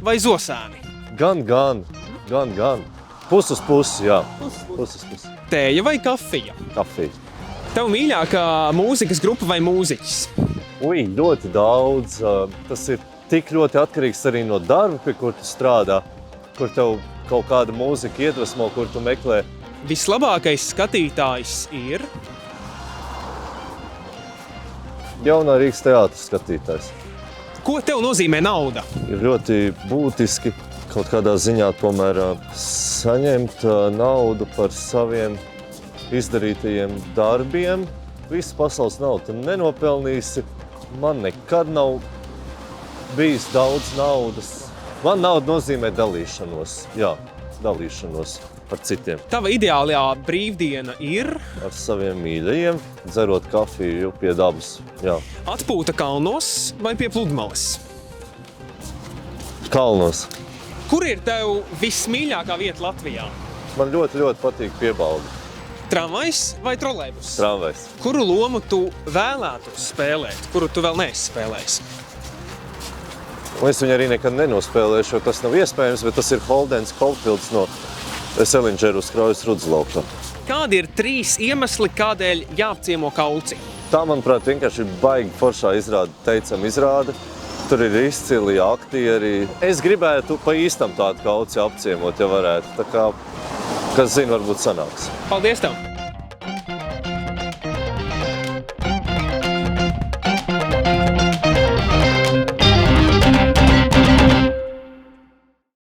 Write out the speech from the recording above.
vai zosēni? Gan. Pus uz pusi, jā. Pus uz pusi. Tēja vai kafija? Kafija. Tev mīļākā mūzikas grupa vai mūziķis? Ui, ļoti daudz. Tas ir tik ļoti atkarīgs arī no darba, pie kur tu strādā, kur tev kaut kāda mūzika iedvesmo, kur tu meklē. Vislabākais skatītājs ir? Jaunā Rīgas teātras skatītājs. Ko tev nozīmē nauda? Ir ļoti būtiski kaut kādā ziņā tomēr saņemt naudu par saviem izdarītajiem darbiem. Visu pasaules naudu tu nenopelnīsi. Man nekad nav bijis daudz naudas. Man nauda nozīmē dalīšanos. Jā, dalīšanos ar citiem. Tava ideālā brīvdiena ir? Ar saviem mīļajiem, dzerot kafiju pie dabas. Jā. Atpūta kalnos vai pie pludmales? Kalnos. Kur ir tev vismīļākā vieta Latvijā? Man ļoti patīk Piebalgi. Tramvajs vai trolejbus? Tramvajs. Kuru lomu tu vēlētos spēlēt, kuru tu vēl neesi spēlējis? Es viņu arī nekad nenospēlēšu, jo tas nav iespējams, bet tas ir Holdens Caulfields no Selingeru uz Kraujas Rudzlaukā. Kādi ir 3 iemesli, kādēļ jāapciemo Kauci? Tā, manuprāt, vienkārši ir baigi foršā izrāde, teicam izrāde. Tur ir izcili aktieri. Es gribētu pa īstam tādu Kauci apciemot, ja varētu. Tā kā, kas zina, varbūt sanāks. Paldies tev!